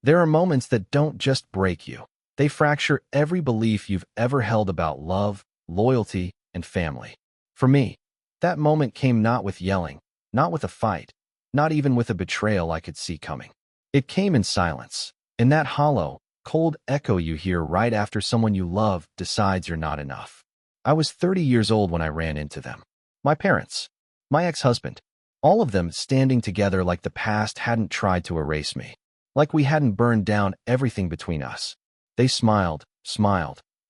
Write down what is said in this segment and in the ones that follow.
There are moments that don't just break you. They fracture every belief you've ever held about love, loyalty, and family. For me, that moment came not with yelling, not with a fight, not even with a betrayal I could see coming. It came in silence, in that hollow, cold echo you hear right after someone you love decides you're not enough. I was 30 years old when I ran into them. My parents, my ex-husband, all of them standing together like the past hadn't tried to erase me, like we hadn't burned down everything between us. They smiled,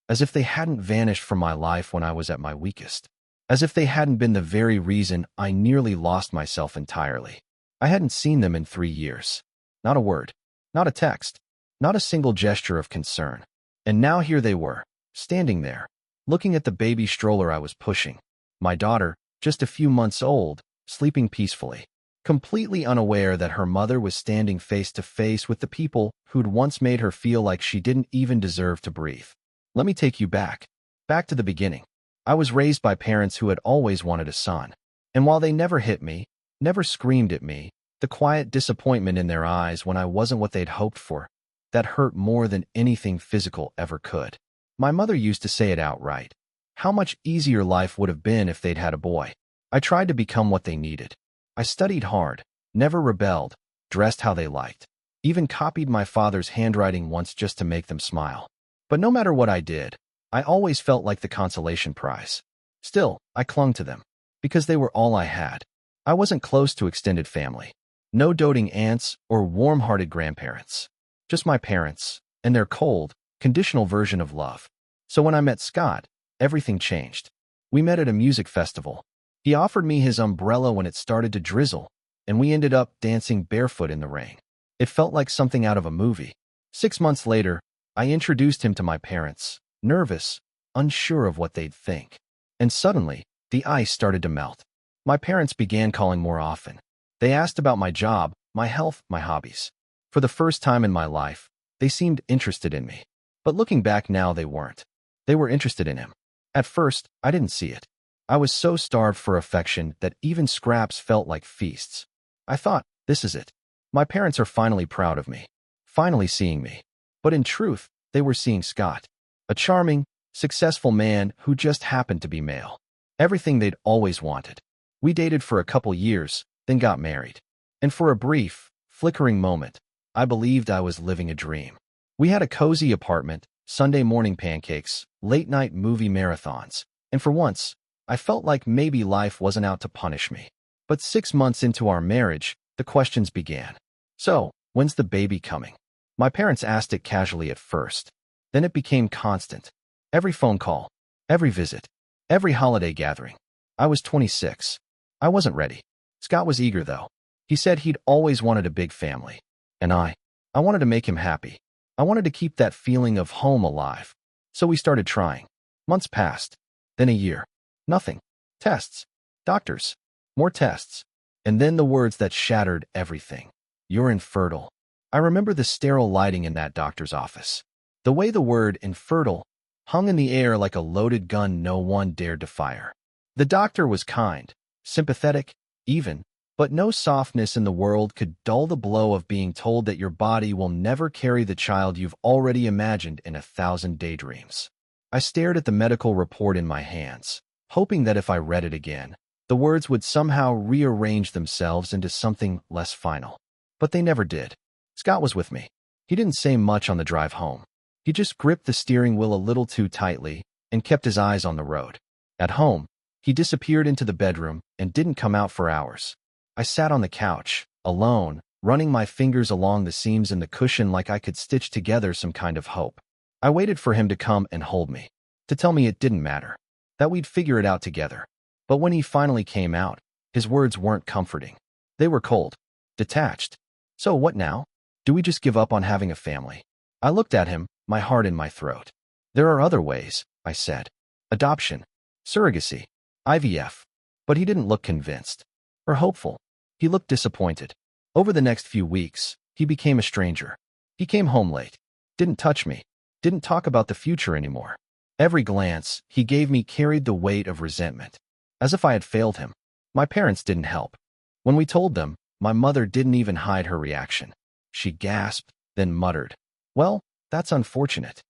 as if they hadn't vanished from my life when I was at my weakest, as if they hadn't been the very reason I nearly lost myself entirely. I hadn't seen them in 3 years. Not a word, not a text, not a single gesture of concern. And now here they were, standing there, looking at the baby stroller I was pushing. My daughter, just a few months old, sleeping peacefully, completely unaware that her mother was standing face to face with the people who'd once made her feel like she didn't even deserve to breathe. Let me take you back to the beginning. I was raised by parents who had always wanted a son. And while they never hit me, never screamed at me, the quiet disappointment in their eyes when I wasn't what they'd hoped for, that hurt more than anything physical ever could. My mother used to say it outright. How much easier life would have been if they'd had a boy. I tried to become what they needed. I studied hard, never rebelled, dressed how they liked, even copied my father's handwriting once just to make them smile. But no matter what I did, I always felt like the consolation prize. Still, I clung to them, because they were all I had. I wasn't close to extended family. No doting aunts or warm-hearted grandparents. Just my parents, and their cold, conditional version of love. So when I met Scott, everything changed. We met at a music festival. He offered me his umbrella when it started to drizzle, and we ended up dancing barefoot in the rain. It felt like something out of a movie. 6 months later, I introduced him to my parents, nervous, unsure of what they'd think. And suddenly, the ice started to melt. My parents began calling more often. They asked about my job, my health, my hobbies. For the first time in my life, they seemed interested in me. But looking back now, they weren't. They were interested in him. At first, I didn't see it. I was so starved for affection that even scraps felt like feasts. I thought, this is it. My parents are finally proud of me, finally seeing me. But in truth, they were seeing Scott, a charming, successful man who just happened to be male. Everything they'd always wanted. We dated for a couple years, then got married. And for a brief, flickering moment, I believed I was living a dream. We had a cozy apartment, Sunday morning pancakes, late-night movie marathons, and for once, I felt like maybe life wasn't out to punish me. But 6 months into our marriage, the questions began. So, when's the baby coming? My parents asked it casually at first. Then it became constant. Every phone call, every visit, every holiday gathering. I was 26. I wasn't ready. Scott was eager, though. He said he'd always wanted a big family. And I wanted to make him happy. I wanted to keep that feeling of home alive. So we started trying. Months passed. Then a year. Nothing. Tests. Doctors. More tests. And then the words that shattered everything. You're infertile. I remember the sterile lighting in that doctor's office. The way the word infertile hung in the air like a loaded gun no one dared to fire. The doctor was kind, sympathetic, even, but no softness in the world could dull the blow of being told that your body will never carry the child you've already imagined in 1,000 daydreams. I stared at the medical report in my hands, hoping that if I read it again, the words would somehow rearrange themselves into something less final. But they never did. Scott was with me. He didn't say much on the drive home. He just gripped the steering wheel a little too tightly and kept his eyes on the road. At home, he disappeared into the bedroom and didn't come out for hours. I sat on the couch, alone, running my fingers along the seams in the cushion like I could stitch together some kind of hope. I waited for him to come and hold me, to tell me it didn't matter, that we'd figure it out together. But when he finally came out, his words weren't comforting. They were cold, detached. So what now? Do we just give up on having a family? I looked at him, my heart in my throat. There are other ways, I said. Adoption, surrogacy, IVF. But he didn't look convinced or hopeful. He looked disappointed. Over the next few weeks, he became a stranger. He came home late, didn't touch me, didn't talk about the future anymore. Every glance he gave me carried the weight of resentment, as if I had failed him. My parents didn't help. When we told them, my mother didn't even hide her reaction. She gasped, then muttered, "Well, that's unfortunate."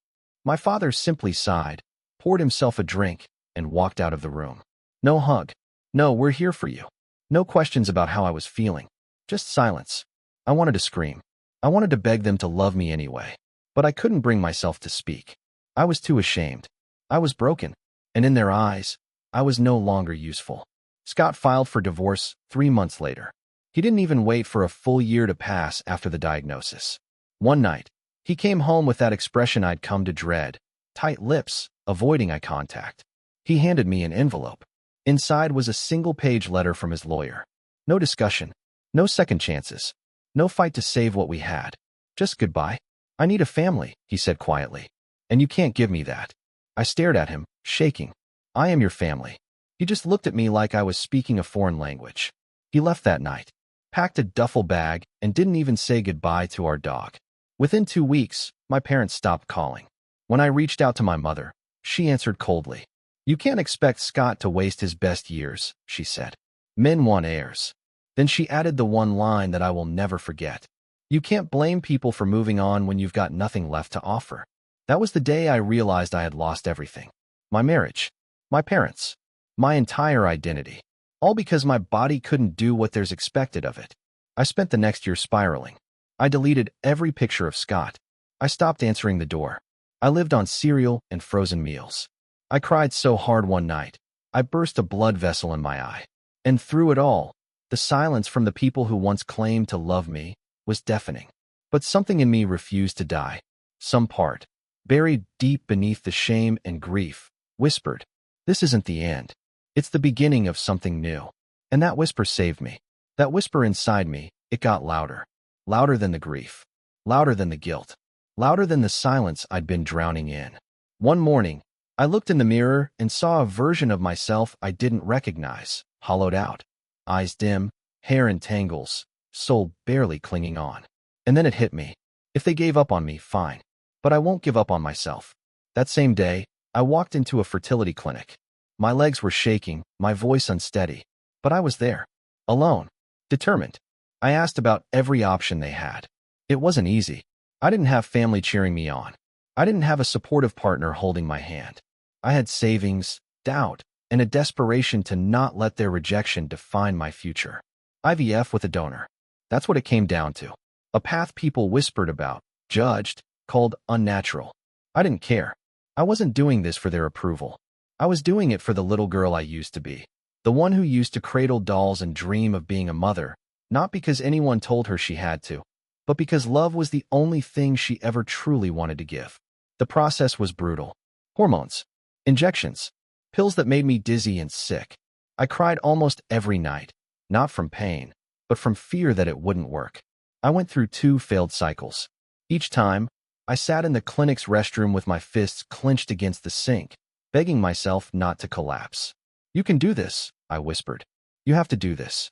My father simply sighed, poured himself a drink, and walked out of the room. No hug. No, we're here for you. No questions about how I was feeling. Just silence. I wanted to scream. I wanted to beg them to love me anyway. But I couldn't bring myself to speak. I was too ashamed. I was broken. And in their eyes, I was no longer useful. Scott filed for divorce 3 months later. He didn't even wait for a full year to pass after the diagnosis. One night, he came home with that expression I'd come to dread, tight lips, avoiding eye contact. He handed me an envelope. Inside was a single-page letter from his lawyer. No discussion, no second chances, no fight to save what we had. Just goodbye. I need a family, he said quietly. And you can't give me that. I stared at him, shaking. I am your family. He just looked at me like I was speaking a foreign language. He left that night, packed a duffel bag, and didn't even say goodbye to our dog. Within 2 weeks, my parents stopped calling. When I reached out to my mother, she answered coldly. "You can't expect Scott to waste his best years," she said. "Men want heirs." Then she added the one line that I will never forget. "You can't blame people for moving on when you've got nothing left to offer." That was the day I realized I had lost everything. My marriage, my parents, my entire identity. All because my body couldn't do what there's expected of it. I spent the next year spiraling. I deleted every picture of Scott. I stopped answering the door. I lived on cereal and frozen meals. I cried so hard one night, I burst a blood vessel in my eye. And through it all, the silence from the people who once claimed to love me was deafening. But something in me refused to die. Some part, buried deep beneath the shame and grief, whispered, "This isn't the end. It's the beginning of something new." And that whisper saved me. That whisper inside me, it got louder. Louder than the grief. Louder than the guilt. Louder than the silence I'd been drowning in. One morning, I looked in the mirror and saw a version of myself I didn't recognize, hollowed out. Eyes dim, hair in tangles, soul barely clinging on. And then it hit me. If they gave up on me, fine. But I won't give up on myself. That same day, I walked into a fertility clinic. My legs were shaking, my voice unsteady. But I was there. Alone. Determined. I asked about every option they had. It wasn't easy. I didn't have family cheering me on. I didn't have a supportive partner holding my hand. I had savings, doubt, and a desperation to not let their rejection define my future. IVF with a donor. That's what it came down to. A path people whispered about, judged, called unnatural. I didn't care. I wasn't doing this for their approval. I was doing it for the little girl I used to be. The one who used to cradle dolls and dream of being a mother, not because anyone told her she had to, but because love was the only thing she ever truly wanted to give. The process was brutal. Hormones, injections, pills that made me dizzy and sick. I cried almost every night, not from pain, but from fear that it wouldn't work. I went through 2 failed cycles. Each time, I sat in the clinic's restroom with my fists clenched against the sink, begging myself not to collapse. "You can do this," I whispered. "You have to do this."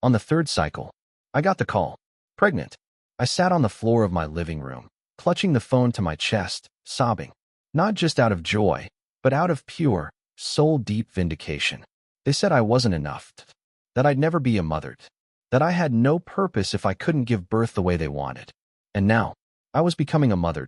On the 3rd cycle, I got the call. Pregnant. I sat on the floor of my living room, clutching the phone to my chest, sobbing. Not just out of joy, but out of pure, soul-deep vindication. They said I wasn't enough, that I'd never be a mother, that I had no purpose if I couldn't give birth the way they wanted. And now, I was becoming a mother,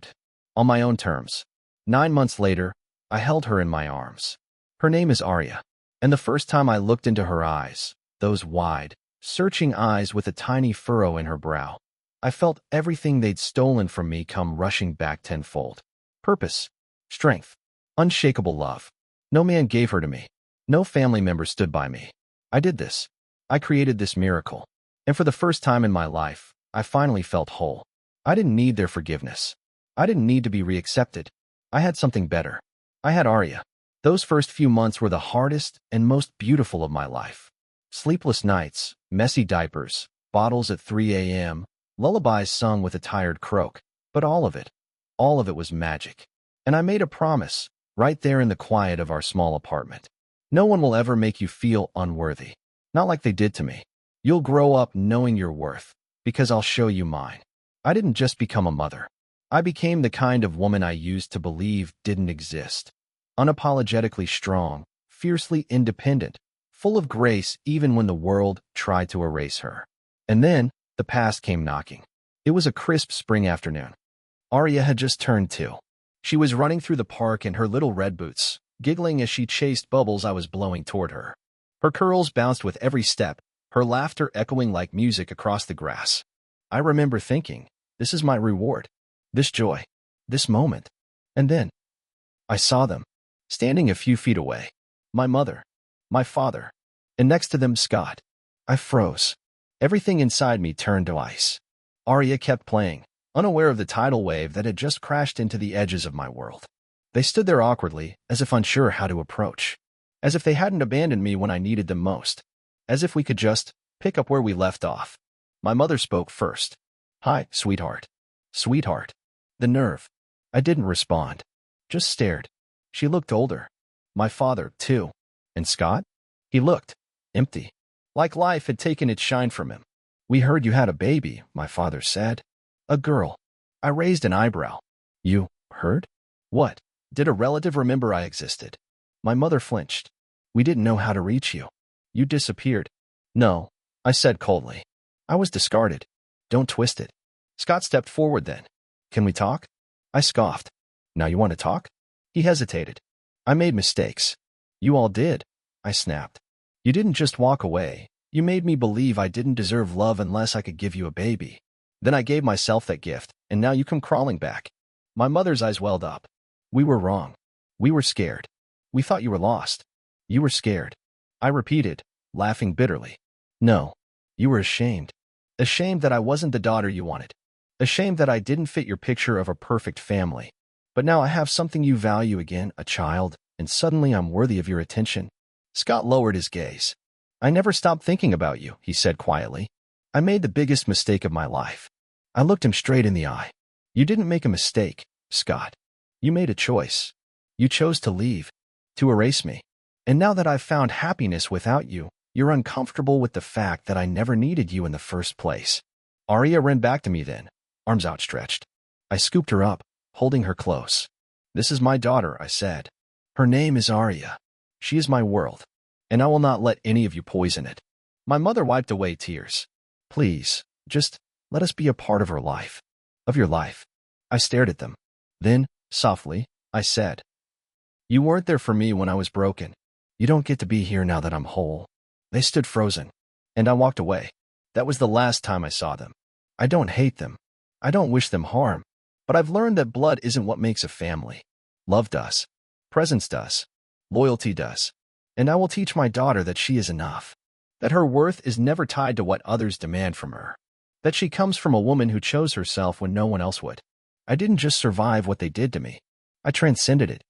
on my own terms. 9 months later, I held her in my arms. Her name is Arya, and the first time I looked into her eyes, those wide, searching eyes with a tiny furrow in her brow, I felt everything they'd stolen from me come rushing back tenfold. Purpose, strength, unshakable love. No man gave her to me. No family member stood by me. I did this. I created this miracle. And for the first time in my life, I finally felt whole. I didn't need their forgiveness. I didn't need to be reaccepted. I had something better. I had Arya. Those first few months were the hardest and most beautiful of my life. Sleepless nights, messy diapers, bottles at 3 a.m., lullabies sung with a tired croak. But all of it was magic. And I made a promise, right there in the quiet of our small apartment. No one will ever make you feel unworthy. Not like they did to me. You'll grow up knowing your worth, because I'll show you mine. I didn't just become a mother. I became the kind of woman I used to believe didn't exist. Unapologetically strong, fiercely independent, full of grace even when the world tried to erase her. And then, the past came knocking. It was a crisp spring afternoon. Arya had just turned 2. She was running through the park in her little red boots, giggling as she chased bubbles I was blowing toward her. Her curls bounced with every step, her laughter echoing like music across the grass. I remember thinking, this is my reward. This joy. This moment. And then I saw them, standing a few feet away. My mother, my father, and next to them Scott. I froze. Everything inside me turned to ice. Arya kept playing, unaware of the tidal wave that had just crashed into the edges of my world. They stood there awkwardly, as if unsure how to approach. As if they hadn't abandoned me when I needed them most. As if we could just pick up where we left off. My mother spoke first. "Hi, sweetheart." Sweetheart. The nerve. I didn't respond. Just stared. She looked older. My father, too. And Scott? He looked empty. Like life had taken its shine from him. "We heard you had a baby," my father said. "A girl." I raised an eyebrow. "You heard? What? Did a relative remember I existed?" My mother flinched. "We didn't know how to reach you. You disappeared." "No," I said coldly. "I was discarded." "Don't twist it." Scott stepped forward then. "Can we talk?" I scoffed. "Now you want to talk?" He hesitated. "I made mistakes." "You all did," I snapped. "You didn't just walk away. You made me believe I didn't deserve love unless I could give you a baby. Then I gave myself that gift, and now you come crawling back." My mother's eyes welled up. "We were wrong. We were scared. We thought you were lost. You were scared." I repeated, laughing bitterly. "No. You were ashamed. Ashamed that I wasn't the daughter you wanted. Ashamed that I didn't fit your picture of a perfect family. But now I have something you value again, a child, and suddenly I'm worthy of your attention." Scott lowered his gaze. "I never stopped thinking about you," he said quietly. "I made the biggest mistake of my life." I looked him straight in the eye. "You didn't make a mistake, Scott. You made a choice. You chose to leave, to erase me. And now that I've found happiness without you, you're uncomfortable with the fact that I never needed you in the first place." Arya ran back to me then, arms outstretched. I scooped her up, holding her close. "This is my daughter," I said. "Her name is Arya. She is my world, and I will not let any of you poison it." My mother wiped away tears. "Please, just let us be a part of her life. Of your life." I stared at them. Then, softly, I said, "You weren't there for me when I was broken. You don't get to be here now that I'm whole." They stood frozen, and I walked away. That was the last time I saw them. I don't hate them. I don't wish them harm. But I've learned that blood isn't what makes a family. Love does. Presence does. Loyalty does. And I will teach my daughter that she is enough. That her worth is never tied to what others demand from her. That she comes from a woman who chose herself when no one else would. I didn't just survive what they did to me. I transcended it.